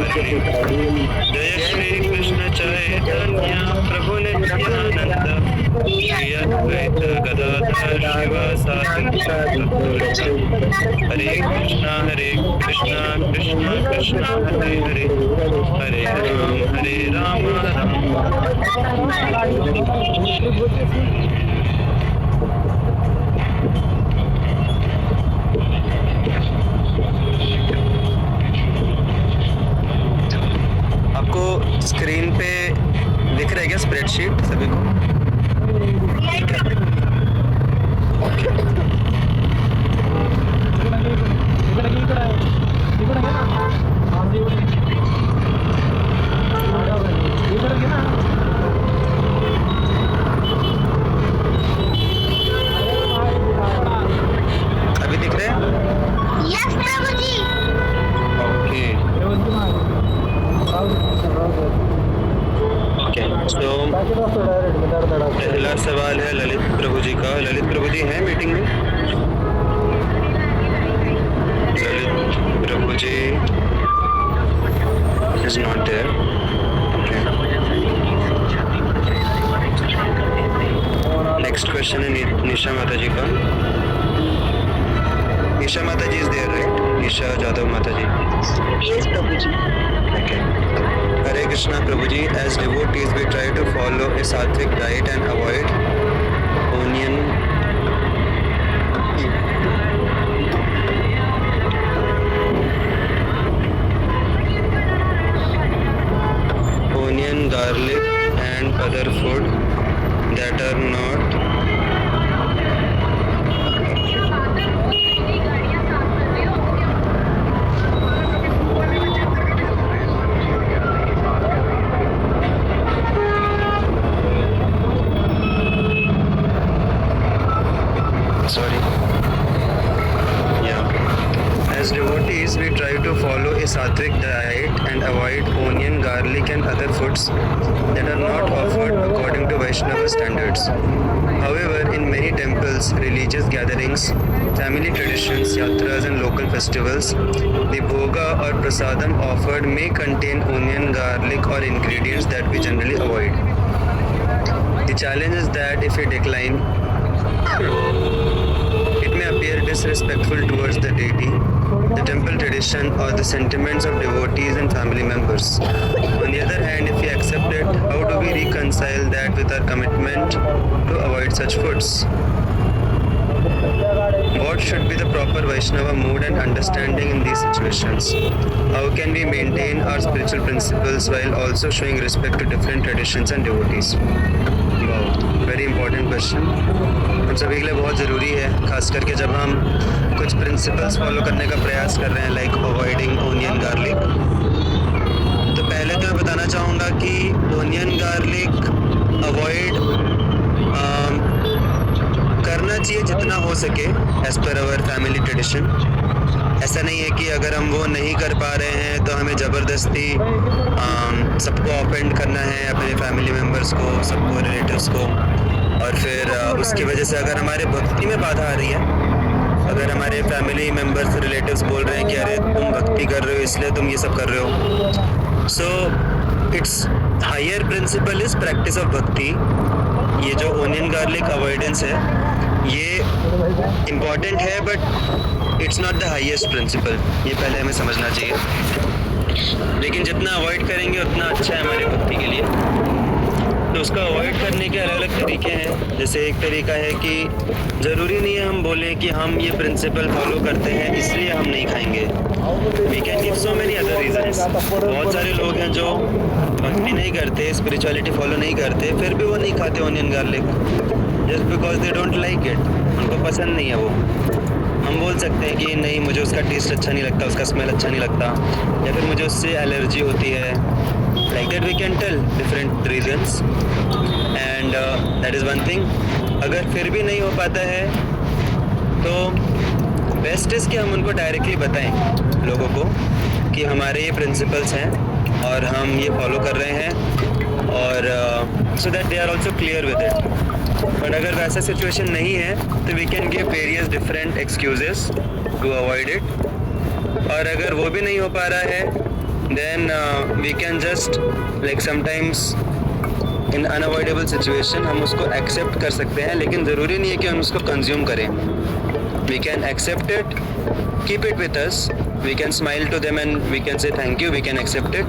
वरणे। जय श्री कृष्ण चैतन्य प्रभु नित्यानंद, श्री अद्वैत गदाधर शिवासादि गौरभक्त। हरे कृष्णा कृष्ण कृष्ण हरे हरे, हरे राम राम आपको स्क्रीन पे दिख रहा है क्या स्प्रेडशीट सभी को? अभी दिख रहे हैं? यस प्रभु जी। ओके तो पहला सवाल है ललित प्रभु जी का। ललित प्रभु जी हैं मीटिंग में? Lalit Prabhu ji is not there. Next question है निशा माता जी का। Nisha Mata ji is there right? Nisha Jadhav Mata ji. Yes, Prabhuji. Okay. Hare Krishna Prabhuji, as devotees we try to follow a sattvic diet and avoid onion, garlic and other food that are not As devotees, we try to follow a sattvic diet and avoid onion, garlic and other foods that are not offered according to Vaishnava standards. However, in many temples, religious gatherings, family traditions, yatras and local festivals, the bhoga or prasadam offered may contain onion, garlic or ingredients that we generally avoid. The challenge is that if we decline, it may appear disrespectful towards the deity, the temple tradition or the sentiments of devotees and family members. On the other hand, if we accept it, how do we reconcile that with our commitment to avoid such foods? What should be the proper Vaishnava mood and understanding in these situations? How can we maintain our spiritual principles while also showing respect to different traditions and devotees? Wow, very important question. हम सभी के लिए बहुत ज़रूरी है, खास करके जब हम कुछ प्रिंसिपल्स फॉलो करने का प्रयास कर रहे हैं लाइक अवॉइडिंग ओनियन गार्लिक। तो पहले तो मैं बताना चाहूँगा कि ओनियन गार्लिक अवॉइड करना चाहिए जितना हो सके as per our family tradition. ऐसा नहीं है कि अगर हम वो नहीं कर पा रहे हैं तो हमें ज़बरदस्ती सबको ऑफेंड करना है, अपने फैमिली मेम्बर्स को, सबको, रिलेटिव्स को, और फिर उसकी वजह से अगर हमारे भक्ति में बाधा आ रही है, अगर हमारे फैमिली मेम्बर्स, रिलेटिव्स बोल रहे हैं कि अरे तुम भक्ति कर रहे हो इसलिए तुम ये सब कर रहे हो, so it's higher principle is practice of bhakti. ये जो ओनियन गार्लिक अवॉइडेंस है ये इम्पॉर्टेंट है but it's not the highest principle, ये पहले हमें समझना चाहिए। लेकिन जितना अवॉइड करेंगे उतना अच्छा है हमारी भक्ति के लिए। तो उसका अवॉइड करने के अलग अलग तरीके हैं। जैसे एक तरीका है कि ज़रूरी नहीं है हम बोलें कि हम ये प्रिंसिपल फॉलो करते हैं इसलिए हम नहीं खाएंगे। We can give so many other reasons. बहुत सारे लोग हैं जो भक्ति नहीं करते, स्पिरिचुअलिटी फॉलो नहीं करते, फिर भी वो नहीं खाते onion garlic just because they don't like it, उनको पसंद नहीं है वो। हम बोल सकते हैं कि नहीं मुझे उसका टेस्ट अच्छा नहीं लगता, उसका स्मेल अच्छा नहीं लगता, या फिर मुझे उससे एलर्जी होती है। Like that we can tell different reasons and that is one thing. अगर फिर भी नहीं हो पाता है तो बेस्ट इज़ कि हम उनको डायरेक्टली बताएं लोगों को कि हमारे ये प्रिंसिपल्स हैं और हम ये फॉलो कर रहे हैं, और so that they are also clear with it. But अगर वैसा सिचुएशन नहीं है तो we can give various different excuses to avoid it. और अगर वो भी नहीं हो पा रहा है then we can just like sometimes in unavoidable situation हम उसको accept कर सकते हैं, लेकिन ज़रूरी नहीं है कि हम उसको consume करें. We can accept it, keep it with us, we can smile to them and we can say thank you, we can accept it.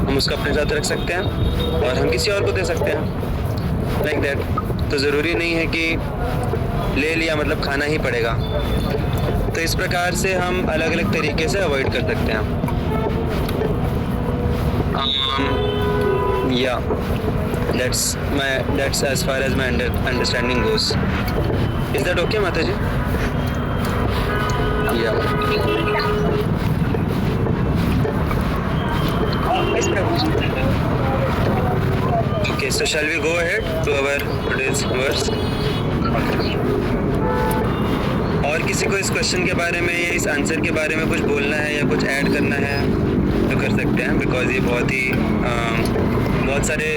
हम उसको अपने साथ रख सकते हैं और हम किसी और को दे सकते हैं, like that. तो ज़रूरी नहीं है कि ले लिया मतलब खाना ही पड़ेगा. तो इस प्रकार से हम अलग अलग तरीके से अवॉइड कर सकते हैं. Yeah, that's as far as my understanding goes. Is that okay, Mataji? Yeah. Okay, so shall we go ahead to our today's verse? और किसी को इस क्वेश्चन के बारे में या इस आंसर के बारे में कुछ बोलना है या कुछ ऐड करना है तो कर सकते हैं, बिकॉज ये बहुत सारे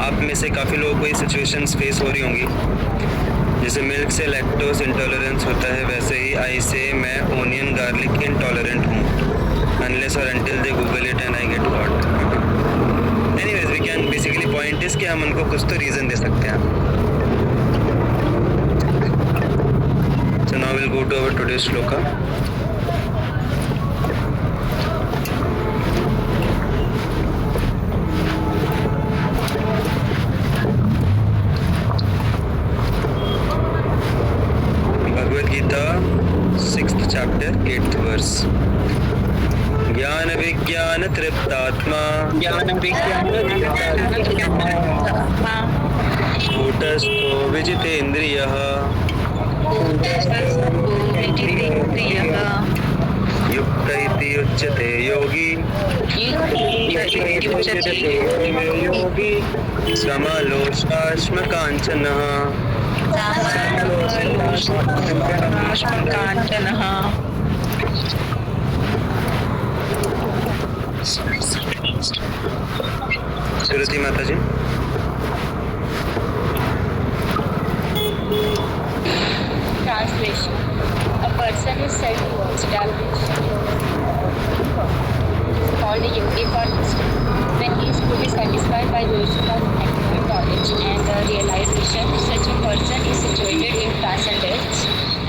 आप में से काफ़ी लोगों को ये सिचुएशंस फेस हो रही होंगी. जैसे मिल्क से लैक्टोज इंटॉलरेंस होता है, वैसे ही आई से मैं ओनियन गार्लिक इंटॉलरेंट हूँ. अनलेस और until they google it and I get caught. Anyways, we can basically point is कि हम उनको कुछ तो रीज़न दे सकते हैं. So now we'll go to our today's shloka. Bhagavad Gita, 6th chapter, 8th verse. ज्ञान विज्ञान तृप्तात्मा कूटस्थो विजितेन्द्रियः युक्त इति उच्यते योगी समलोष्टाश्म कांचनः सुरती माता जी. Translation: a person is said to establish called a yogi for wisdom. When he is fully satisfied by the wisdom of actual knowledge and realization, such a person is situated in transcendence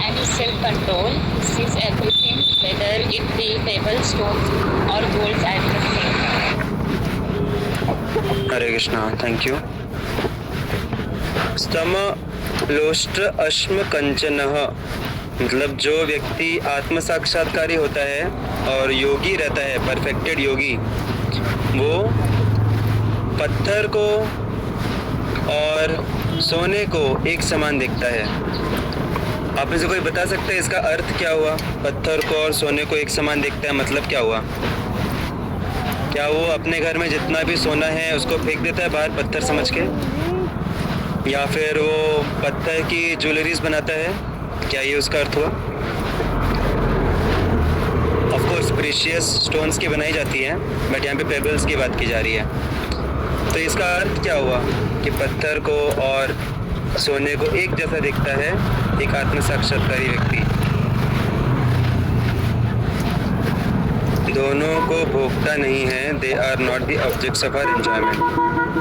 and is self-controlled. He sees everything, whether it be pebbles, stones, or gold, as the same. Hare Krishna. Thank you. स्तम लोष्ट्र अश्म कंचनः मतलब जो व्यक्ति आत्म साक्षात्कारी होता है और योगी रहता है, परफेक्टेड योगी, वो पत्थर को और सोने को एक समान देखता है. आप में से कोई बता सकता है इसका अर्थ क्या हुआ? पत्थर को और सोने को एक समान देखता है मतलब क्या हुआ? क्या वो अपने घर में जितना भी सोना है उसको फेंक देता है बाहर पत्थर समझ के, या फिर वो पत्थर की ज्वेलरीज बनाता है? क्या ये उसका अर्थ हुआ? ऑफ कोर्स प्रीशियस स्टोन्स की बनाई जाती हैं, बट यहाँ पे पेबल्स की बात की जा रही है. तो इसका अर्थ क्या हुआ कि पत्थर को और सोने को एक जैसा देखता है एक आत्म साक्षात्कारी व्यक्ति. दोनों को भोगता नहीं है. They are not the objects of our enjoyment.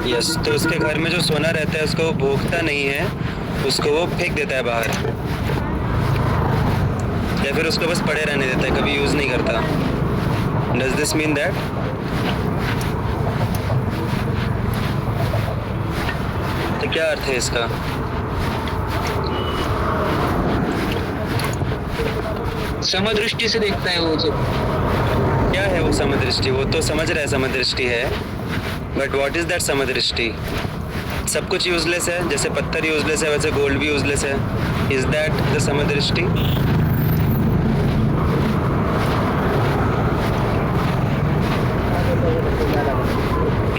Yes, तो उसके घर में जो सोना रहता है उसको वो भोगता नहीं है, उसको वो फेंक देता है बाहर, या फिर उसको बस पड़े रहने देता है, कभी यूज़ नहीं करता. Does this mean that? तो क्या अर्थ है इसका? समदृष्टि से देखता है वो जो. क्या है वो समदृष्टि? वो तो समझ रहा है समदृष्टि है, बट व्हाट इज दैट समदृष्टि? सब कुछ यूजलेस है, जैसे पत्थर यूजलेस है वैसे गोल्ड भी यूजलेस है. Is that the samdrishti?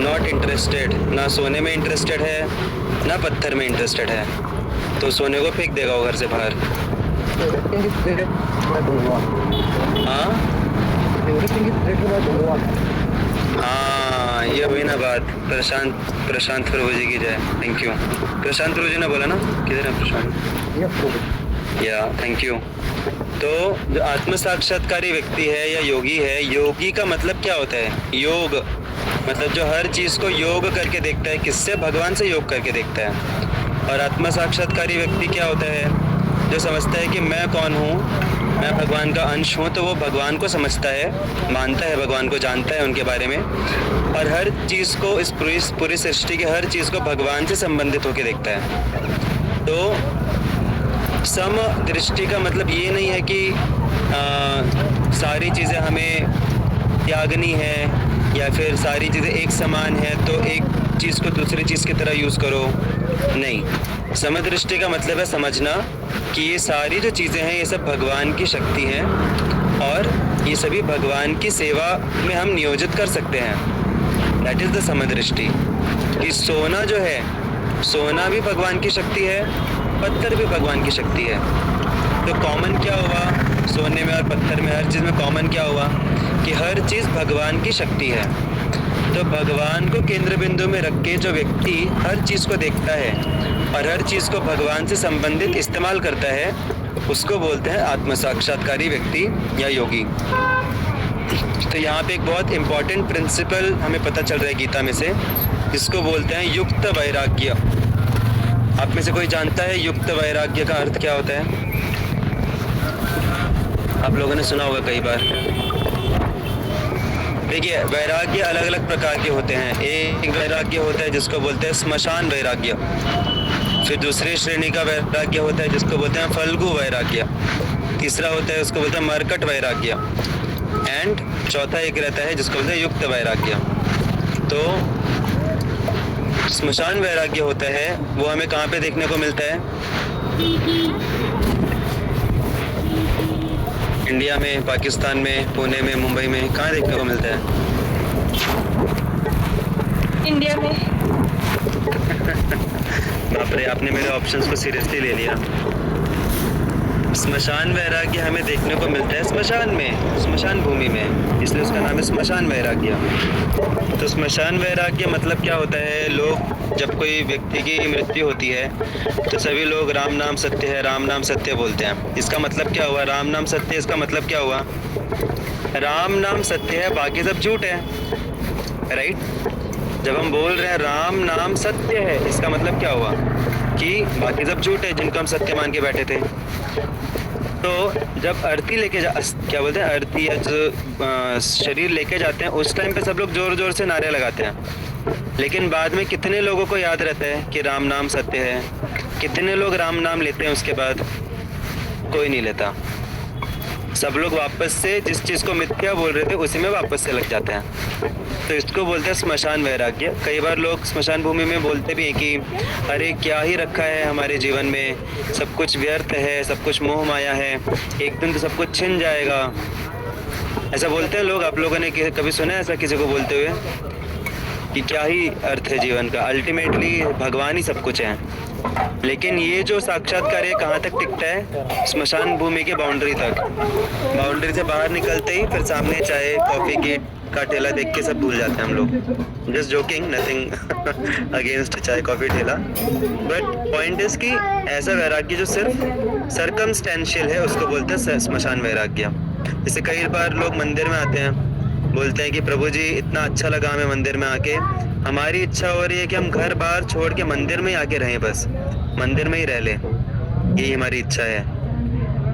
Not interested. ना सोने में इंटरेस्टेड है ना पत्थर में इंटरेस्टेड है, तो सोने को फेंक देगा वो घर से बाहर. हाँ, ये हुई ना बात. प्रशांत प्रभु जी की जय. Thank you. प्रशांत प्रभु जी ने बोला ना, किधर है प्रशांत? या थैंक यू। तो जो आत्म साक्षात्कारी व्यक्ति है या योगी है, योगी का मतलब क्या होता है? योग मतलब जो हर चीज़ को योग करके देखता है, किससे? भगवान से योग करके देखता है। और आत्म साक्षात्कारी व्यक्ति क्या होता है? जो समझता है कि मैं कौन हूँ, मैं भगवान का अंश हूँ, तो वो भगवान को समझता है, मानता है भगवान को, जानता है उनके बारे में, और हर चीज़ को, इस पूरी सृष्टि की हर चीज़ को भगवान से संबंधित होकर देखता है। तो सम दृष्टि का मतलब ये नहीं है कि सारी चीज़ें हमें त्यागनी है या फिर सारी चीज़ें एक समान है तो एक चीज़ को दूसरी चीज़ की तरह यूज़ करो, नहीं। समदृष्टि का मतलब है समझना कि ये सारी जो चीज़ें हैं ये सब भगवान की शक्ति हैं और ये सभी भगवान की सेवा में हम नियोजित कर सकते हैं। That is the samdrishti. कि सोना जो है, सोना भी भगवान की शक्ति है, पत्थर भी भगवान की शक्ति है। तो कॉमन क्या हुआ सोने में और पत्थर में? हर चीज़ में कॉमन क्या हुआ कि हर चीज़ भगवान की शक्ति है। तो भगवान को केंद्र बिंदु में रख के जो व्यक्ति हर चीज़ को देखता है और हर चीज़ को भगवान से संबंधित इस्तेमाल करता है, उसको बोलते हैं आत्म साक्षात्कारी व्यक्ति या योगी। तो यहाँ पे एक बहुत इम्पॉर्टेंट प्रिंसिपल हमें पता चल रहा है गीता में से, जिसको बोलते हैं युक्त वैराग्य। आप में से कोई जानता है युक्त वैराग्य का अर्थ क्या होता है? आप लोगों ने सुना होगा कई बार। देखिए, वैराग्य अलग अलग प्रकार के होते हैं। एक वैराग्य होता है जिसको बोलते हैं श्मशान वैराग्य, फिर दूसरी श्रेणी का वैराग्य होता है जिसको बोलते हैं फल्गु वैराग्य, तीसरा होता है उसको बोलते हैं मरकट वैराग्य, एंड चौथा एक रहता है जिसको बोलते हैं युक्त वैराग्य। तो श्मशान वैराग्य होता है वो हमें कहाँ पे देखने को मिलता है? इंडिया में, पाकिस्तान में, पुणे में, मुंबई में, कहाँ देखने को मिलता है? इंडिया में। बाप रे, आपने मेरे ऑप्शंस को सीरियसली ले लिया। स्मशान वैराग्य हमें देखने को मिलता है स्मशान में, स्मशान भूमि में, इसलिए उसका नाम है स्मशान वैराग्य। तो स्मशान वैराग्य मतलब क्या होता है? लोग जब कोई व्यक्ति की मृत्यु होती है तो सभी लोग राम नाम सत्य है, राम नाम सत्य बोलते हैं। इसका मतलब क्या हुआ? राम नाम सत्य, इसका मतलब क्या हुआ? राम नाम सत्य है, बाकी सब झूठ है, राइट? जब हम बोल रहे हैं राम नाम सत्य है, इसका मतलब क्या हुआ कि बाकी सब झूठ है जिनको हम सत्य मान के बैठे थे। तो जब अर्थी लेके क्या बोलते हैं, अर्थी या जो शरीर लेके जाते हैं, उस टाइम पे सब लोग जोर जोर से नारे लगाते हैं, लेकिन बाद में कितने लोगों को याद रहता है कि राम नाम सत्य है? कितने लोग राम नाम लेते हैं उसके बाद? कोई नहीं लेता। सब लोग वापस से जिस चीज़ को मिथ्या बोल रहे थे उसी में वापस से लग जाते हैं। तो इसको बोलते हैं स्मशान वैराग्य। कई बार लोग स्मशान भूमि में बोलते भी हैं कि अरे क्या ही रखा है हमारे जीवन में, सब कुछ व्यर्थ है, सब कुछ मोह माया है, एक दिन तो सब कुछ छिन जाएगा। ऐसा बोलते हैं लोग। आप लोगों ने कभी सुना है ऐसा किसी को बोलते हुए कि क्या ही अर्थ है जीवन का, अल्टीमेटली भगवान ही सब कुछ है? लेकिन ये जो साक्षात्कार है कहाँ तक टिकता है? स्मशान भूमि के बाउंड्री तक। बाउंड्री से बाहर निकलते ही फिर सामने चाय कॉफ़ी की का ठेला देख के सब भूल जाते हैं हम लोग। जस्ट जोकिंग, नथिंग अगेंस्ट चाय कॉफ़ी ठेला, बट पॉइंट इज कि ऐसा वैराग्य जो सिर्फ सर्कमस्टेंशियल है उसको बोलते हैं स्मशान वैराग्य। जैसे कई बार लोग मंदिर में आते हैं, बोलते हैं कि प्रभु जी इतना अच्छा लगा हमें मंदिर में आके, हमारी इच्छा हो रही है कि हम घर बार छोड़ के मंदिर में ही आके रहें, बस मंदिर में ही रह लें, यही हमारी इच्छा है।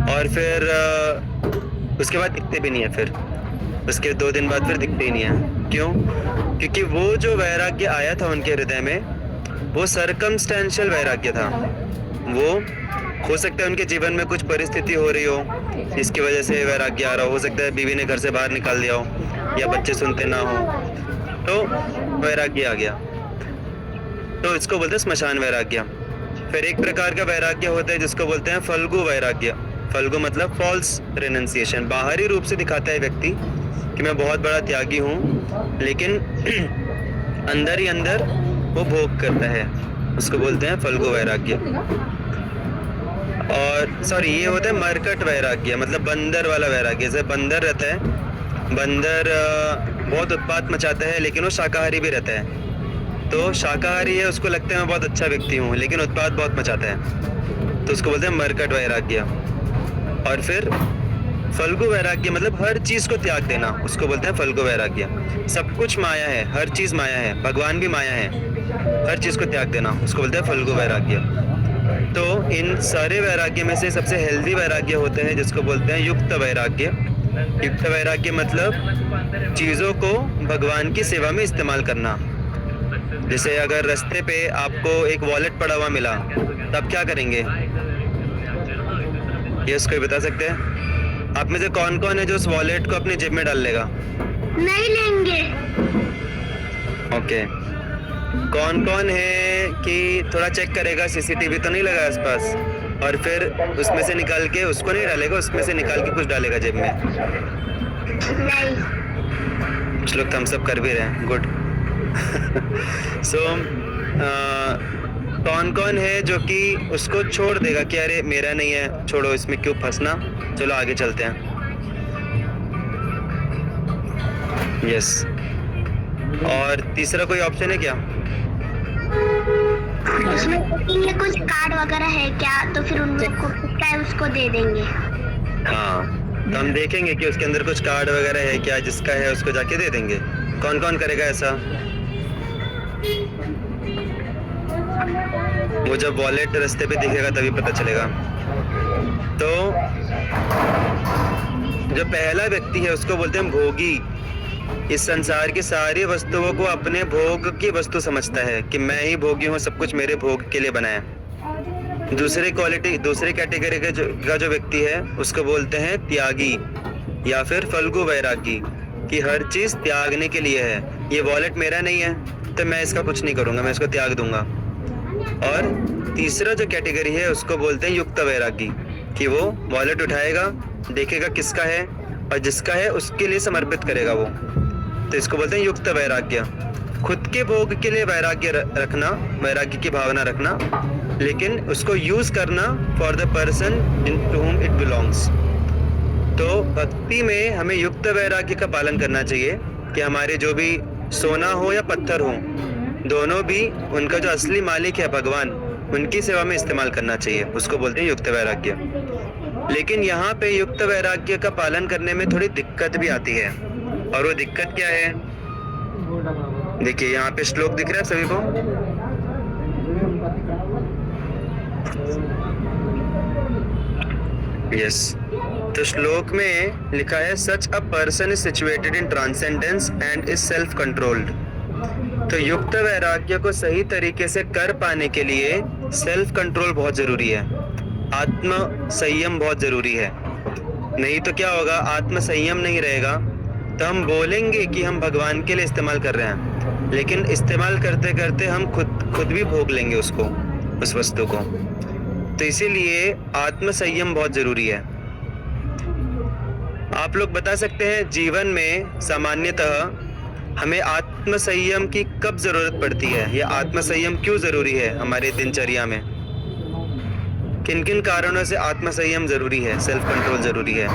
और फिर उसके बाद दिखते भी नहीं है, फिर उसके 2 दिन बाद फिर दिखते ही नहीं है। क्यों? क्योंकि वो जो वैराग्य आया था उनके हृदय में वो सर्कमस्टेंशियल वैराग्य था। वो हो सकता है उनके जीवन में कुछ परिस्थिति हो रही हो जिसकी वजह से वैराग्य आ रहा हो सकता है बीवी ने घर से बाहर निकाल दिया हो या बच्चे सुनते ना हो, तो वैराग्य आ गया। तो इसको बोलते हैं स्मशान वैराग्य। फिर एक प्रकार का वैराग्य होता है जिसको बोलते हैं फल्गु वैराग्य। फल्गु मतलब फॉल्स रेनंसिएशन। बाहरी रूप से दिखाता है व्यक्ति कि मैं बहुत बड़ा त्यागी हूँ, लेकिन अंदर ही अंदर वो भोग करता है, उसको बोलते हैं फल्गु वैराग्य। और सॉरी, ये होता है मरकट वैराग्य, मतलब बंदर वाला वैराग्य। जैसे बंदर रहता है, बंदर बहुत उत्पात मचाता है लेकिन वो शाकाहारी भी रहता है। तो शाकाहारी है, उसको लगता है मैं बहुत अच्छा व्यक्ति हूँ, लेकिन उत्पात बहुत मचाता है। तो उसको बोलते हैं मरकट वैराग्य। और फिर फल्गु वैराग्य मतलब हर चीज को त्याग देना, उसको बोलते हैं फल्गु वैराग्य। सब कुछ माया है, हर चीज माया है, भगवान भी माया है, हर चीज को त्याग देना उसको बोलते हैं फल्गु वैराग्य। तो इन सारे वैराग्य में से सबसे हेल्दी वैराग्य होते हैं जिसको बोलते हैं युक्त वैराग्य। युक्त वैराग्य मतलब चीजों को भगवान की सेवा में इस्तेमाल करना। जैसे अगर रास्ते पे आपको एक वॉलेट पड़ा हुआ मिला तब क्या करेंगे? यस, कोई बता सकते हैं? आप में से कौन कौन है जो उस वॉलेट को अपनी जेब में डाल लेगा? नहीं लेंगे। ओके। कौन कौन है कि थोड़ा चेक करेगा सीसीटीवी तो नहीं लगा आसपास, और फिर उसमें से निकाल के उसको नहीं डालेगा, उसमें से निकाल के कुछ डालेगा जेब में? नहीं। कुछ लोग थम्स अप कर भी रहे हैं, गुड। सो कौन कौन है जो कि उसको छोड़ देगा कि अरे मेरा नहीं है, छोड़ो, इसमें क्यों फंसना, चलो आगे चलते हैं। यस। और तीसरा कोई ऑप्शन है क्या? उसमें देखेंगे कुछ कार्ड वगैरह है क्या, तो फिर उन लोग को किसका है उसको दे देंगे। हाँ, तो हम देखेंगे कि उसके अंदर कुछ कार्ड वगैरह है क्या, जिसका है उसको जाके दे देंगे। कौन कौन करेगा ऐसा? वो जब वॉलेट रास्ते पे दिखेगा तभी पता चलेगा। तो जो पहला व्यक्ति है उसको बोलते हैं भोगी। इस संसार की सारी वस्तुओं को अपने भोग की वस्तु समझता है कि मैं ही भोगी हूँ, सब कुछ मेरे भोग के लिए बना है। दूसरे कैटेगरी का जो व्यक्ति है उसको बोलते हैं त्यागी या फिर फल्गु वैरागी, कि हर चीज त्यागने के लिए है। ये वॉलेट मेरा नहीं है तो मैं इसका कुछ नहीं करूंगा, मैं इसको त्याग दूंगा। और तीसरा जो कैटेगरी है उसको बोलते हैं युक्त वैरागी, कि वो वॉलेट उठाएगा, देखेगा किसका है और जिसका है उसके लिए समर्पित करेगा वो। तो इसको बोलते हैं युक्त वैराग्य। खुद के भोग के लिए वैराग्य रखना, वैराग्य की भावना रखना, लेकिन उसको यूज करना for the person to whom it belongs. तो भक्ति में हमें युक्त वैराग्य का पालन करना चाहिए कि हमारे जो भी सोना हो या पत्थर हो, दोनों भी उनका जो असली मालिक है भगवान, उनकी सेवा में इस्तेमाल करना चाहिए, उसको बोलते हैं युक्त वैराग्य। लेकिन यहाँ पे युक्त वैराग्य का पालन करने में थोड़ी दिक्कत भी आती है, और वो दिक्कत क्या है? देखिए यहाँ पे श्लोक दिख रहा है सभी को? यस। तो श्लोक में लिखा है such a person is situated in transcendence and is self controlled. तो युक्त वैराग्य को सही तरीके से कर पाने के लिए सेल्फ कंट्रोल बहुत जरूरी है, आत्म संयम बहुत जरूरी है। नहीं तो क्या होगा, आत्म संयम नहीं रहेगा तो हम बोलेंगे कि हम भगवान के लिए इस्तेमाल कर रहे हैं, लेकिन इस्तेमाल करते करते हम खुद भी भोग लेंगे उसको, उस वस्तु को। तो इसीलिए आत्म संयम बहुत जरूरी है। आप लोग बता सकते हैं जीवन में सामान्यतः हमें आत्म संयम की कब जरूरत पड़ती है, या आत्म संयम क्यों जरूरी है हमारे दिनचर्या में? किन किन कारणों से आत्म संयम जरूरी है, सेल्फ कंट्रोल जरूरी है?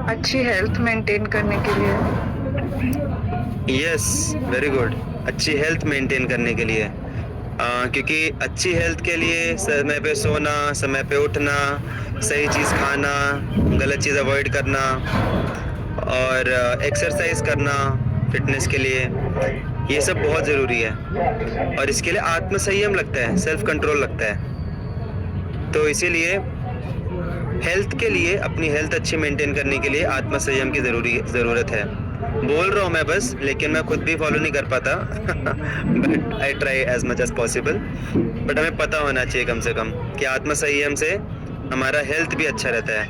अच्छी हेल्थ मेंटेन करने के लिए। Yes, very good. अच्छी हेल्थ मेंटेन करने के लिए, क्योंकि अच्छी हेल्थ के लिए समय पे सोना, समय पे उठना, सही चीज़ खाना, गलत चीज़ अवॉइड करना, और एक्सरसाइज करना फिटनेस के लिए, ये सब बहुत ज़रूरी है। और इसके लिए आत्म संयम लगता है, सेल्फ कंट्रोल लगता है। तो इसीलिए हेल्थ के लिए, अपनी हेल्थ अच्छी मेंटेन करने के लिए आत्म संयम की ज़रूरत है। बोल रहा हूँ मैं बस, लेकिन मैं खुद भी फॉलो नहीं कर पाता but I try as much as possible. But हमें पता होना चाहिए कम से कम कि आत्म संयम से हमारा हेल्थ भी अच्छा रहता है।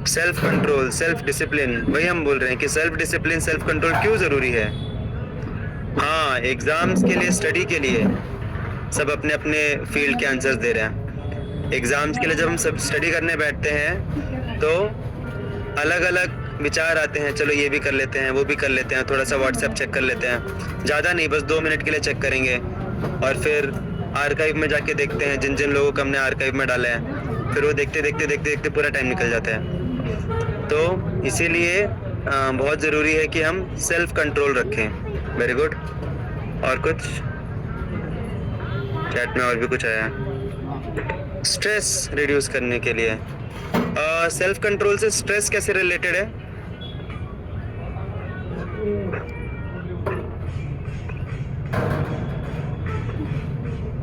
सेल्फ कंट्रोल, सेल्फ डिसिप्लिन, वही हम बोल रहे हैं कि सेल्फ डिसिप्लिन, सेल्फ कंट्रोल क्यों ज़रूरी है। हाँ, एग्ज़ाम्स के लिए, स्टडी के लिए सब अपने अपने फील्ड के आंसर्स दे रहे हैं। एग्ज़ाम्स के लिए जब हम सब स्टडी करने बैठते हैं तो अलग अलग विचार आते हैं, चलो ये भी कर लेते हैं, वो भी कर लेते हैं, थोड़ा सा व्हाट्सएप चेक कर लेते हैं, ज़्यादा नहीं, बस 2 मिनट के लिए चेक करेंगे, और फिर आर्काइव में जाके देखते हैं जिन जिन लोगों को हमने आर्काइव में डाला है, फिर वो देखते देखते देखते देखते पूरा टाइम निकल जाता है। तो इसीलिए बहुत ज़रूरी है कि हम सेल्फ कंट्रोल रखें। Very good. और कुछ चैट में और भी कुछ आया, स्ट्रेस रिड्यूस करने के लिए। सेल्फ कंट्रोल से स्ट्रेस कैसे रिलेटेड है?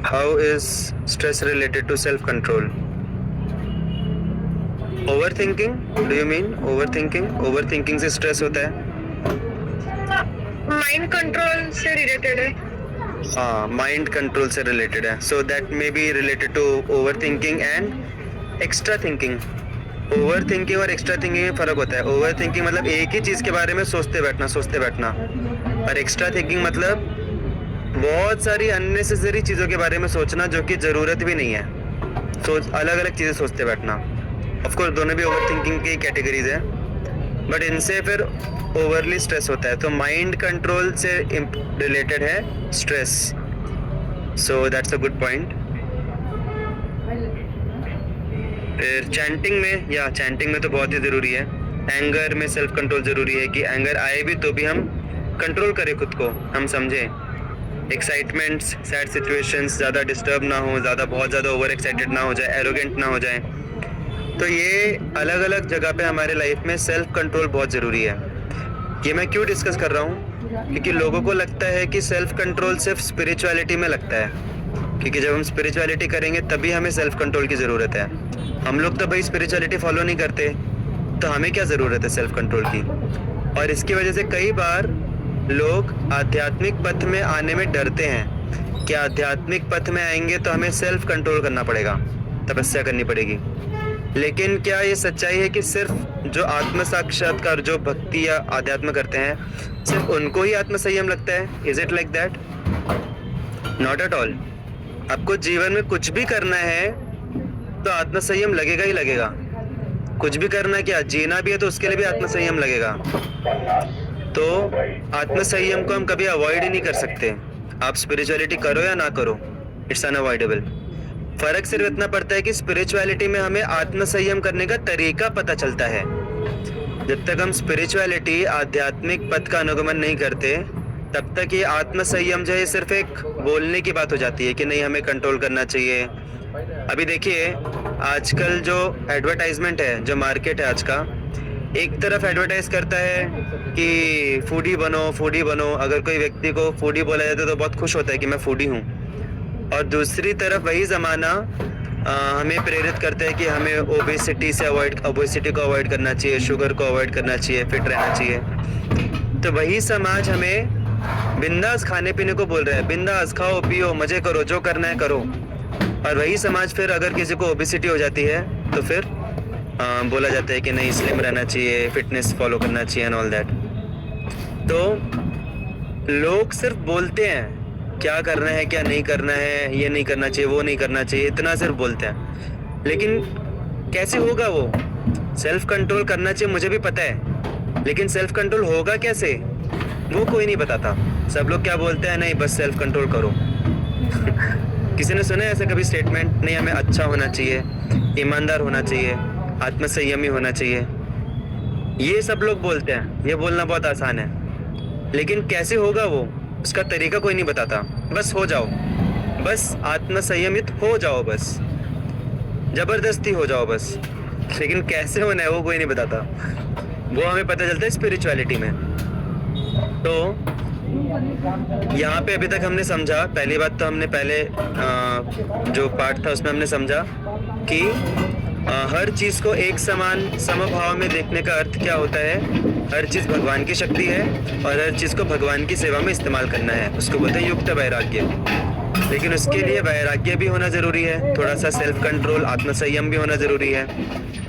How is stress related to self control? Over thinking, do you mean over thinking? Over thinking से स्ट्रेस होता है? माइंड कंट्रोल से रिलेटेड है। हाँ, माइंड कंट्रोल से रिलेटेड है। So that may be related to over thinking and extra thinking. Over thinking और extra thinking में फर्क होता है। ओवर थिंकिंग मतलब एक ही चीज के बारे में सोचते बैठना, और एक्स्ट्रा थिंकिंग मतलब बहुत सारी अननेसेसरी चीजों के बारे में सोचना जो कि जरूरत भी नहीं है, अलग अलग चीजें सोचते बैठना। ऑफ कोर्स दोनों भी ओवर थिंकिंग की कैटेगरीज है, बट इनसे फिर ओवरली स्ट्रेस होता है। तो माइंड कंट्रोल से रिलेटेड है stress. So that's a good point. फिर चैंटिंग में तो बहुत ही ज़रूरी है। एंगर में सेल्फ कंट्रोल ज़रूरी है कि एंगर आए भी तो भी हम कंट्रोल करें खुद को, हम समझें। एक्साइटमेंट्स, सैड सिचुएशंस ज़्यादा डिस्टर्ब ना हो, बहुत ज़्यादा ओवर एक्साइटेड ना हो जाए, एरोगेंट ना हो जाए। तो ये अलग अलग जगह पे हमारे लाइफ में सेल्फ कंट्रोल बहुत ज़रूरी है। ये मैं क्यों डिस्कस कर रहा हूँ? क्योंकि लोगों को लगता है कि सेल्फ कंट्रोल सिर्फ स्पिरिचुअलिटी में लगता है, क्योंकि जब हम स्पिरिचुअलिटी करेंगे तभी हमें सेल्फ कंट्रोल की ज़रूरत है। हम लोग तो भाई स्पिरिचुअलिटी फॉलो नहीं करते, तो हमें क्या ज़रूरत है सेल्फ कंट्रोल की? और इसकी वजह से कई बार लोग आध्यात्मिक पथ में आने में डरते हैं कि आध्यात्मिक पथ में आएंगे तो हमें सेल्फ कंट्रोल करना पड़ेगा, तपस्या करनी पड़ेगी। लेकिन क्या ये सच्चाई है कि सिर्फ जो आत्म साक्षात्कार, जो भक्ति या आध्यात्म करते हैं, सिर्फ उनको ही आत्म संयम लगता है? Is it like that? Not at all. आपको जीवन में कुछ भी करना है तो आत्म संयम लगेगा ही लगेगा। कुछ भी करना क्या, जीना भी है तो उसके लिए भी आत्म संयम लगेगा। तो आत्म संयम को हम कभी अवॉइड ही नहीं कर सकते। आप स्पिरिचुअलिटी करो या ना करो, इट्स अनअवॉइडेबल। फर्क सिर्फ इतना पड़ता है कि स्पिरिचुअलिटी में हमें आत्म संयम करने का तरीका पता चलता है। जब तक हम स्पिरिचुअलिटी, आध्यात्मिक पथ का अनुगमन नहीं करते, तब तक ये आत्म संयम जो है सिर्फ एक बोलने की बात हो जाती है कि नहीं हमें कंट्रोल करना चाहिए। अभी देखिए आजकल जो एडवर्टाइजमेंट है, जो मार्केट है आज का, एक तरफ एडवर्टाइज करता है कि फूडी बनो। अगर कोई व्यक्ति को फूडी बोला जाता है तो बहुत खुश होता है कि मैं फूडी हूँ। और दूसरी तरफ वही ज़माना हमें प्रेरित करता है कि हमें ओबेसिटी को अवॉइड करना चाहिए, शुगर को अवॉइड करना चाहिए, फिट रहना चाहिए। तो वही समाज हमें बिंदास खाने पीने को बोल रहा है, बिंदास खाओ पियो मज़े करो, जो करना है करो। और वही समाज फिर अगर किसी को ओबेसिटी हो जाती है तो फिर बोला जाता है कि नहीं स्लिम रहना चाहिए, फिटनेस फॉलो करना चाहिए एंड ऑल दैट। तो लोग सिर्फ बोलते हैं क्या करना है क्या नहीं करना है, ये नहीं करना चाहिए, वो नहीं करना चाहिए, इतना सिर्फ बोलते हैं। लेकिन कैसे होगा वो? सेल्फ कंट्रोल करना चाहिए मुझे भी पता है, लेकिन सेल्फ कंट्रोल होगा कैसे वो कोई नहीं बताता। सब लोग क्या बोलते हैं, नहीं बस सेल्फ कंट्रोल करो। किसी ने सुना है ऐसा कभी स्टेटमेंट? नहीं, हमें अच्छा होना चाहिए, ईमानदार होना चाहिए, आत्मसंयमी होना चाहिए। ये सब लोग बोलते हैं, ये बोलना बहुत आसान है, लेकिन कैसे होगा वो, उसका तरीका कोई नहीं बताता। बस हो जाओ, बस आत्मसंयमित हो जाओ, बस जबरदस्ती हो जाओ बस। लेकिन कैसे होना है वो कोई नहीं बताता, वो हमें पता चलता है स्पिरिचुअलिटी में। तो यहाँ पे अभी तक हमने समझा, पहली बात तो हमने पहले जो पार्ट था उसमें हमने समझा कि हर चीज़ को एक समान समभाव में देखने का अर्थ क्या होता है। हर चीज़ भगवान की शक्ति है और हर चीज़ को भगवान की सेवा में इस्तेमाल करना है, उसको बोलते हैं युक्त वैराग्य। लेकिन उसके लिए वैराग्य भी होना ज़रूरी है, थोड़ा सा सेल्फ कंट्रोल, आत्मसंयम भी होना ज़रूरी है।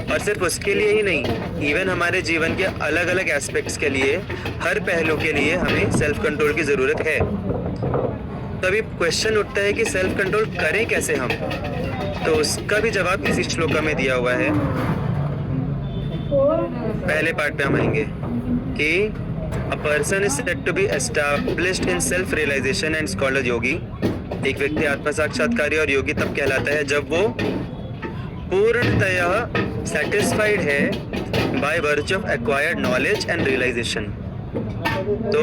और सिर्फ उसके लिए ही नहीं, इवन हमारे जीवन के अलग अलग एस्पेक्ट्स के लिए, हर पहलू के लिए हमें सेल्फ कंट्रोल की ज़रूरत है। तो अभी क्वेश्चन उठता है कि सेल्फ कंट्रोल करें कैसे हम? तो उसका भी जवाब इसी श्लोका में दिया हुआ है। पहले पार्ट पे हम आएंगे कि a person is said to be established in self realisation and called yogi. एक व्यक्ति आत्म साक्षात्कारी और योगी तब कहलाता है जब वो पूर्णतया सेटिस्फाइड है by virtue of acquired knowledge and realisation. तो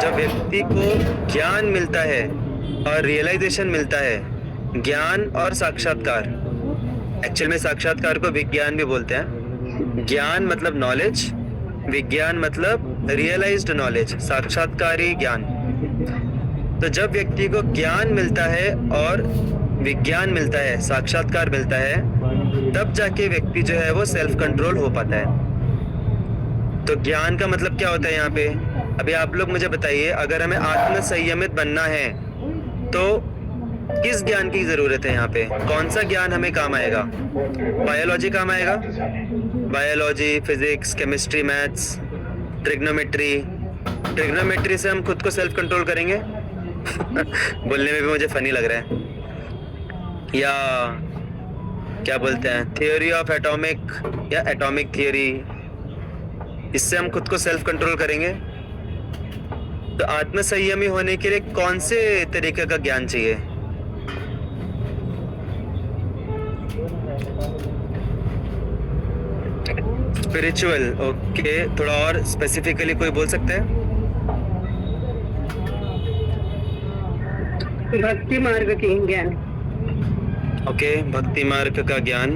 जब व्यक्ति को ज्ञान मिलता है और रियलाइजेशन मिलता है, ज्ञान और साक्षात्कार, एक्चुअल में साक्षात्कार को विज्ञान भी बोलते हैं। ज्ञान मतलब नॉलेज, विज्ञान मतलब रियलाइज्ड नॉलेज, साक्षात्कारी ज्ञान। तो जब व्यक्ति को ज्ञान मिलता है और विज्ञान मिलता है, साक्षात्कार मिलता है, तब जाके व्यक्ति जो है वो सेल्फ कंट्रोल हो पाता है। तो ज्ञान का मतलब क्या होता है यहाँ पे? अभी आप लोग मुझे बताइए, अगर हमें आत्म संयमित बनना है तो किस ज्ञान की जरूरत है? यहाँ पे कौन सा ज्ञान हमें काम आएगा? बायोलॉजी काम आएगा? Biology, physics, chemistry, maths, trigonometry. Trigonometry से हम खुद को सेल्फ कंट्रोल करेंगे? बोलने में भी मुझे फनी लग रहा है। या क्या बोलते हैं, थ्योरी ऑफ एटॉमिक या एटॉमिक थ्योरी, इससे हम खुद को सेल्फ कंट्रोल करेंगे। तो आत्म संयमी होने के लिए कौन से तरीके का ज्ञान चाहिए? Spiritual, okay. थोड़ा और स्पेसिफिकली कोई बोल सकते हैं? भक्ति मार्ग की ज्ञान। ओके, भक्ति मार्ग का ज्ञान,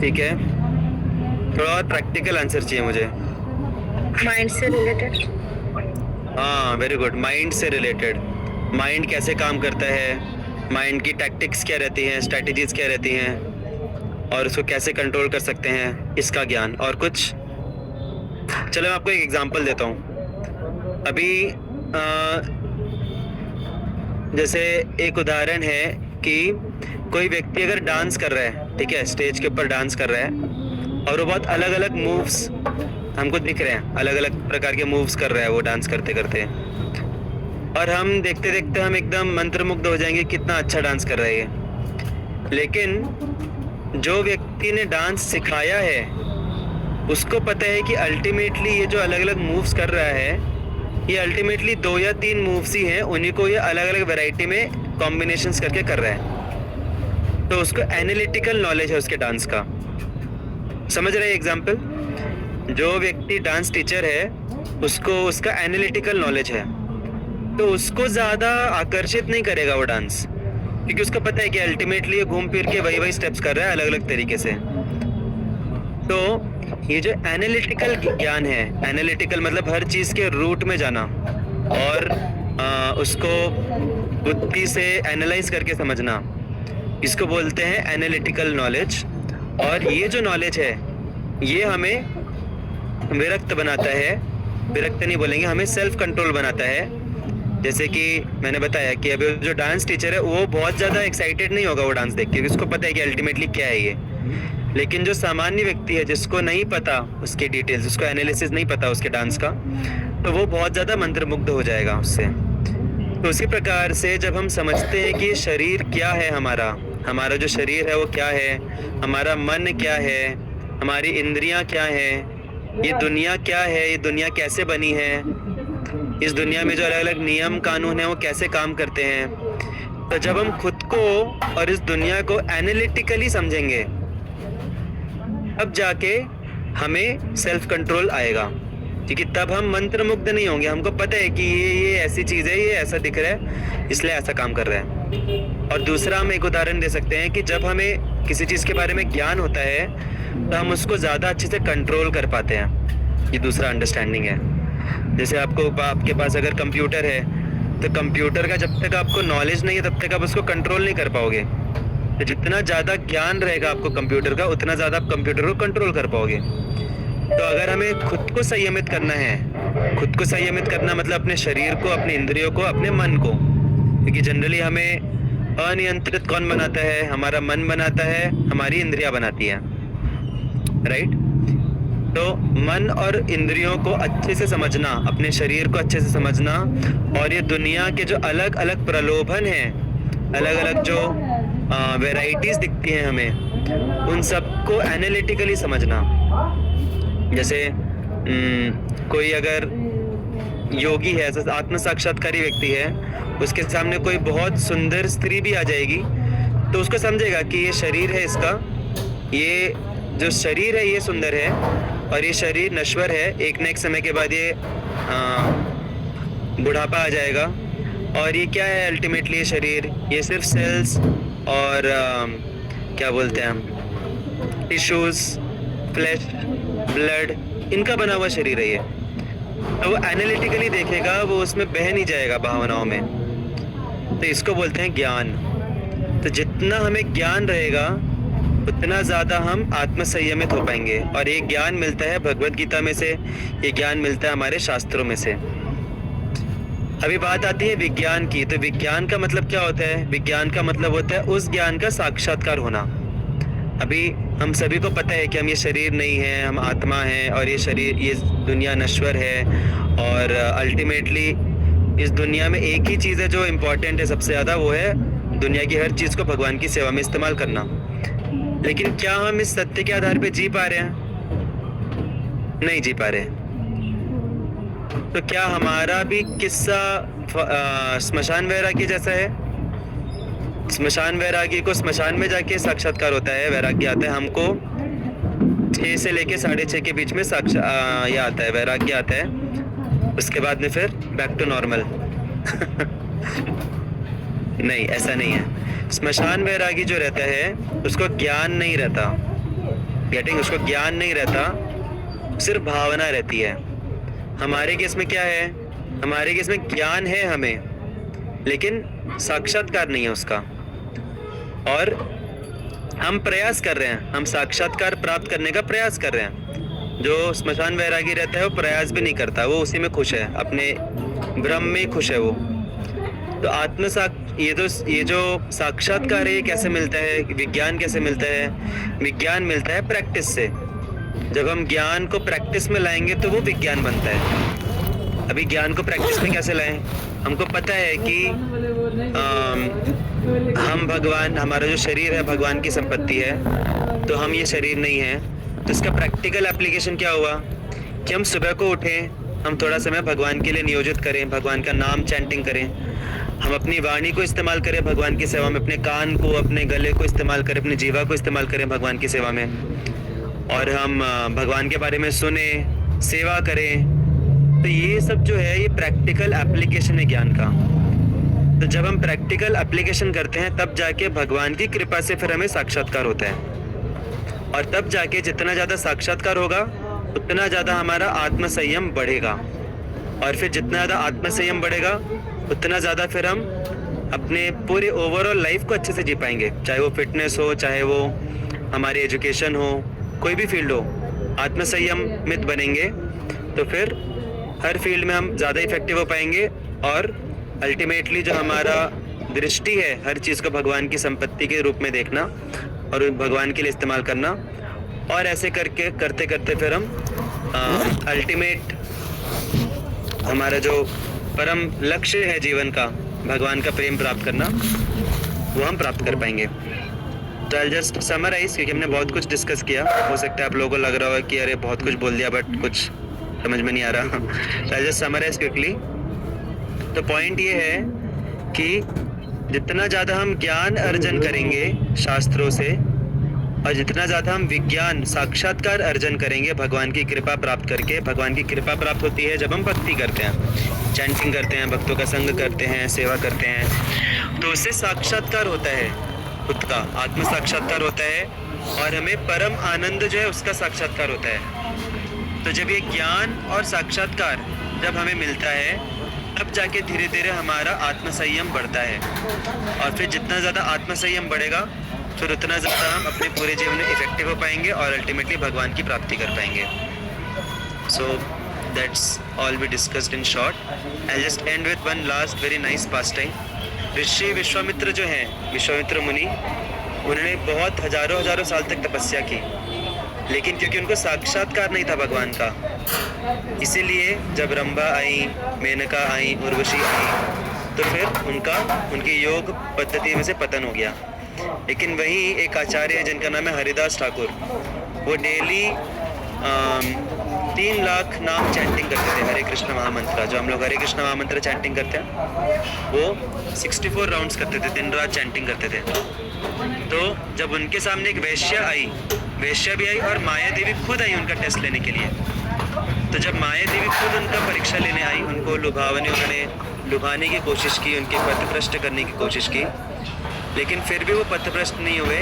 ठीक है। थोड़ा और प्रैक्टिकल आंसर चाहिए मुझे। माइंड से रिलेटेड। हाँ, वेरी गुड। माइंड से रिलेटेड, माइंड कैसे काम करता है, माइंड की टैक्टिक्स क्या रहती हैं, स्ट्रैटेजीज क्या रहती हैं, और उसको कैसे कंट्रोल कर सकते हैं, इसका ज्ञान। और कुछ? चलो मैं आपको एक एग्जांपल देता हूँ। अभी जैसे एक उदाहरण है कि कोई व्यक्ति अगर डांस कर रहा है, ठीक है, स्टेज के ऊपर डांस कर रहा है, और वो बहुत अलग अलग मूव्स हमको दिख रहे हैं, अलग अलग प्रकार के मूव्स कर रहा है वो डांस करते करते, और हम देखते देखते हम एकदम मंत्रमुग्ध हो जाएंगे, कितना अच्छा डांस कर रहा है ये। लेकिन जो व्यक्ति ने डांस सिखाया है उसको पता है कि अल्टीमेटली ये जो अलग अलग मूव्स कर रहा है, ये अल्टीमेटली 2 या 3 मूव्स ही हैं, उन्हीं को ये अलग अलग वैरायटी में कॉम्बिनेशंस करके कर रहा है। तो उसको एनालिटिकल नॉलेज है उसके डांस का। समझ रहे हैं एग्जाम्पल? जो व्यक्ति डांस टीचर है उसको उसका एनालिटिकल नॉलेज है, तो उसको ज़्यादा आकर्षित नहीं करेगा वो डांस, क्योंकि उसको पता है कि अल्टीमेटली ये घूम फिर के वही स्टेप्स कर रहा है अलग अलग तरीके से। तो ये जो एनालिटिकल ज्ञान है, एनालिटिकल मतलब हर चीज़ के रूट में जाना और उसको बुद्धि से एनालाइज करके समझना, इसको बोलते हैं एनालिटिकल नॉलेज। और ये जो नॉलेज है ये हमें विरक्त बनाता है, विरक्त नहीं बोलेंगे, हमें सेल्फ कंट्रोल बनाता है। जैसे कि मैंने बताया कि अभी जो डांस टीचर है वो बहुत ज़्यादा एक्साइटेड नहीं होगा वो डांस देख के, उसको पता है कि अल्टीमेटली क्या है ये। लेकिन जो सामान्य व्यक्ति है जिसको नहीं पता उसके डिटेल्स, उसको एनालिसिस नहीं पता उसके डांस का, तो वो बहुत ज़्यादा मंत्रमुग्ध हो जाएगा उससे। तो उसी प्रकार से जब हम समझते हैं कि शरीर क्या है, हमारा जो शरीर है वो क्या है, हमारा मन क्या है, हमारी इंद्रियां क्या है, ये दुनिया क्या है, ये दुनिया कैसे बनी है, इस दुनिया में जो अलग अलग नियम कानून है वो कैसे काम करते हैं, तो जब हम खुद को और इस दुनिया को एनालिटिकली समझेंगे अब जाके हमें सेल्फ कंट्रोल आएगा, क्योंकि तब हम मंत्रमुग्ध नहीं होंगे। हमको पता है कि ये ऐसी चीज़ है, ये ऐसा दिख रहा है, इसलिए ऐसा काम कर रहा है। और दूसरा हम एक उदाहरण दे सकते हैं कि जब हमें किसी चीज़ के बारे में ज्ञान होता है तो हम उसको ज़्यादा अच्छे से कंट्रोल कर पाते हैं। ये दूसरा अंडरस्टैंडिंग है। जैसे आपके पास अगर कंप्यूटर है तो कंप्यूटर का जब तक आपको नॉलेज नहीं है तब तक आप उसको कंट्रोल नहीं कर पाओगे। तो जितना ज़्यादा ज्ञान रहेगा आपको कंप्यूटर का, उतना ज़्यादा आप कंप्यूटर को कंट्रोल कर पाओगे। तो अगर हमें खुद को संयमित करना है, खुद को संयमित करना मतलब अपने शरीर को, अपने इंद्रियों को, अपने मन को, क्योंकि जनरली हमें अनियंत्रित कौन बनाता है? हमारा मन बनाता है, हमारी इंद्रियां बनाती हैं, राइट? तो मन और इंद्रियों को अच्छे से समझना, अपने शरीर को अच्छे से समझना, और ये दुनिया के जो अलग अलग प्रलोभन हैं, अलग अलग जो वैरायटीज़ दिखती हैं हमें, उन सबको एनालिटिकली समझना। जैसे कोई अगर योगी है, आत्म साक्षात्कारी व्यक्ति है, उसके सामने कोई बहुत सुंदर स्त्री भी आ जाएगी तो उसको समझेगा कि ये शरीर है इसका, ये जो शरीर है ये सुंदर है, और ये शरीर नश्वर है, एक न एक समय के बाद ये बुढ़ापा आ जाएगा। और ये क्या है अल्टीमेटली, ये शरीर ये सिर्फ सेल्स और क्या बोलते हैं हम, टिश्यूज, फ्लैश, ब्लड, इनका बना हुआ शरीर है ये। तो वो एनालिटिकली देखेगा, वो उसमें बह नहीं जाएगा भावनाओं में। तो इसको बोलते हैं ज्ञान। तो जितना हमें ज्ञान रहेगा उतना ज़्यादा हम आत्मसंयमित हो पाएंगे। और ये ज्ञान मिलता है भगवत गीता में से, ये ज्ञान मिलता है हमारे शास्त्रों में से। अभी बात आती है विज्ञान की। तो विज्ञान का मतलब क्या होता है? विज्ञान का मतलब होता है उस ज्ञान का साक्षात्कार होना। अभी हम सभी को पता है कि हम ये शरीर नहीं है, हम आत्मा हैं, और ये शरीर, ये दुनिया नश्वर है, और अल्टीमेटली इस दुनिया में एक ही चीज़ है जो इम्पोर्टेंट है सबसे ज़्यादा, वो है दुनिया की हर चीज़ को भगवान की सेवा में इस्तेमाल करना। लेकिन क्या हम इस सत्य के आधार पे जी पा रहे हैं? नहीं जी पा रहे। तो क्या हमारा भी किस्सा स्मशान वैरागी जैसा है? स्मशान वैरागी को स्मशान में जाके साक्षात्कार होता है, वैराग्य आता है। हमको 6 से लेके 6:30 के बीच में ये आता है, वैराग्य आता है। उसके बाद में फिर बैक टू नॉर्मल। नहीं, ऐसा नहीं है। स्मशान वैरागी जो रहता है उसको ज्ञान नहीं रहता, गेटिंग, उसको ज्ञान नहीं रहता, सिर्फ भावना रहती है। हमारे केस में क्या है? हमारे केस में ज्ञान है हमें, लेकिन साक्षात्कार नहीं है उसका। और हम प्रयास कर रहे हैं, हम साक्षात्कार प्राप्त करने का प्रयास कर रहे हैं। जो स्मशान वैरागी रहता है वो प्रयास भी नहीं करता, वो उसी में खुश है, अपने ब्रह्म में खुश है वो। तो ये जो साक्षात्कार है, ये कैसे मिलता है? विज्ञान कैसे मिलता है? विज्ञान मिलता है प्रैक्टिस से। जब हम ज्ञान को प्रैक्टिस में लाएंगे तो वो विज्ञान बनता है। अभी ज्ञान को प्रैक्टिस में कैसे लाएं? हमको पता है कि हम भगवान, हमारा जो शरीर है भगवान की संपत्ति है, तो हम ये शरीर नहीं है। तो इसका प्रैक्टिकल एप्लीकेशन क्या हुआ कि हम सुबह को उठें, हम थोड़ा समय भगवान के लिए नियोजित करें, भगवान का नाम चैंटिंग करें, हम अपनी वाणी को इस्तेमाल करें भगवान की सेवा में, अपने कान को, अपने गले को इस्तेमाल करें, अपनी जीवा को इस्तेमाल करें भगवान की सेवा में, और हम भगवान के बारे में सुने, सेवा करें। तो ये सब जो है ये प्रैक्टिकल एप्लीकेशन है ज्ञान का। तो जब हम प्रैक्टिकल एप्लीकेशन करते हैं तब जाके भगवान की कृपा से फिर हमें साक्षात्कार होता है। और तब जाके जितना ज़्यादा साक्षात्कार होगा उतना ज़्यादा हमारा आत्मसंयम बढ़ेगा। और फिर जितना ज़्यादा आत्मसंयम बढ़ेगा उतना ज़्यादा फिर हम अपने पूरे ओवरऑल लाइफ को अच्छे से जी पाएंगे। चाहे वो फिटनेस हो, चाहे वो हमारी एजुकेशन हो, कोई भी फील्ड हो, आत्मसंयमित बनेंगे तो फिर हर फील्ड में हम ज़्यादा इफेक्टिव हो पाएंगे। और अल्टीमेटली जो हमारा दृष्टि है हर चीज़ को भगवान की संपत्ति के रूप में देखना और भगवान के लिए इस्तेमाल करना, और ऐसे करके करते करते फिर हम अल्टीमेट हमारा जो परम लक्ष्य है जीवन का, भगवान का प्रेम प्राप्त करना, वो हम प्राप्त कर पाएंगे। तो आई जस्ट समराइज, क्योंकि हमने बहुत कुछ डिस्कस किया। हो सकता है आप लोगों को लग रहा हो कि अरे बहुत कुछ बोल दिया बट कुछ समझ में नहीं आ रहा। तो आई जस्ट समराइज क्विकली। तो पॉइंट ये है कि जितना ज़्यादा हम ज्ञान अर्जन करेंगे शास्त्रों से, और जितना ज़्यादा हम विज्ञान साक्षात्कार अर्जन करेंगे भगवान की कृपा प्राप्त करके, भगवान की कृपा प्राप्त होती है जब हम भक्ति करते हैं, चैंटिंग करते हैं, भक्तों का संग करते हैं, सेवा करते हैं, तो उससे साक्षात्कार होता है, खुद का आत्म साक्षात्कार होता है, और हमें परम आनंद जो है उसका साक्षात्कार होता है। तो जब ये ज्ञान और साक्षात्कार जब हमें मिलता है तब जाके धीरे धीरे हमारा आत्मसंयम बढ़ता है, और फिर जितना ज़्यादा आत्मसंयम बढ़ेगा फिर उतना ज़्यादा हम अपने पूरे जीवन में इफेक्टिव हो पाएंगे और अल्टीमेटली भगवान की प्राप्ति कर पाएंगे। So that's all we discussed in short. I just end with one last very nice pastime. Rishi Vishwamitra जो हैं, विश्वामित्र मुनि, उन्होंने बहुत हजारों साल तक तपस्या की, लेकिन क्योंकि उनको साक्षात्कार नहीं था भगवान का, इसीलिए जब रंभा आई, मेनका आई, उर्वशी आई, तो फिर उनकी योग पद्धति में से पतन हो गया। लेकिन वहीं एक आचार्य है जिनका नाम है हरिदास ठाकुर, वो डेली 3 लाख नाम चैंटिंग करते थे, हरे कृष्ण महामंत्र। जो हम लोग हरे कृष्ण महामंत्र चैंटिंग करते हैं वो 64 राउंड्स करते थे, दिन रात चैंटिंग करते थे। तो जब उनके सामने एक वैश्य आई वेश्या भी आई और माया देवी खुद आई उनका टेस्ट लेने के लिए। तो जब माया देवी खुद उनका परीक्षा लेने आई, उनको उन्होंने लुभाने की कोशिश की, उनके पथभ्रष्ट करने की कोशिश की, लेकिन फिर भी वो पथभ्रष्ट नहीं हुए।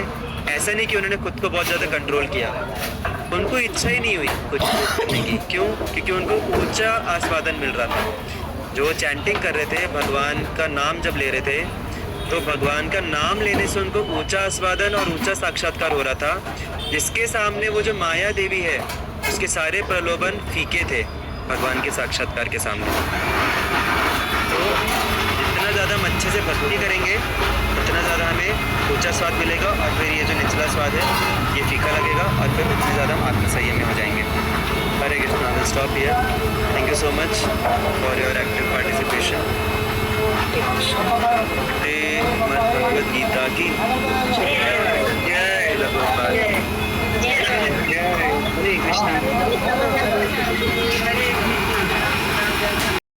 ऐसा नहीं कि उन्होंने खुद को बहुत ज़्यादा कंट्रोल किया, उनको इच्छा ही नहीं हुई कुछ करने की। क्यों? क्योंकि उनको ऊंचा आस्वादन मिल रहा था। जो चैंटिंग कर रहे थे, भगवान का नाम जब ले रहे थे, तो भगवान का नाम लेने से उनको ऊंचा आस्वादन और ऊंचा साक्षात्कार हो रहा था, जिसके सामने वो जो माया देवी है, उसके सारे प्रलोभन फीके थे भगवान के साक्षात्कार के सामने। तो जितना ज़्यादा हम अच्छे से भक्ति करेंगे, उतना ज़्यादा हमें ऊंचा स्वाद मिलेगा, और फिर ये जो निचला स्वाद है ये फीका लगेगा, और फिर उतने ज़्यादा हम आत्मसंयम में हो जाएंगे। Hare Krishna. Will stop here. Thank you so much for your active participation. Bhagavad Gita की जय। हरे कृष्णा।